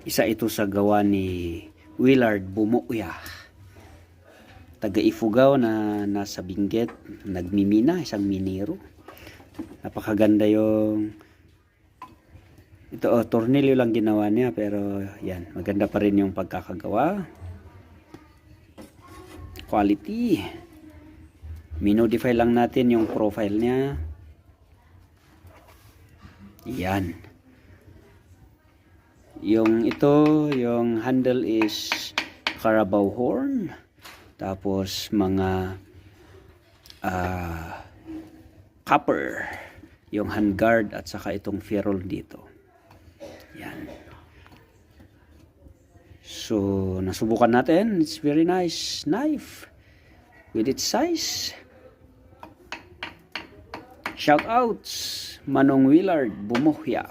Isa ito sa gawa ni Willard Bumuya, taga Ifugao na nasa Benguet, nagmimina, isang minero. Napakaganda yung ito, tornilyo lang ginawa niya, pero yan, maganda pa rin yung pagkakagawa. Quality. Minodify lang natin yung profile niya. Yan. Yung ito, yung handle is Carabao horn. Tapos mga copper. Yung handguard at saka itong ferrule dito. Yan. So, nasubukan natin. It's very nice knife with its size. Shout outs, Manong Willard Bumuya.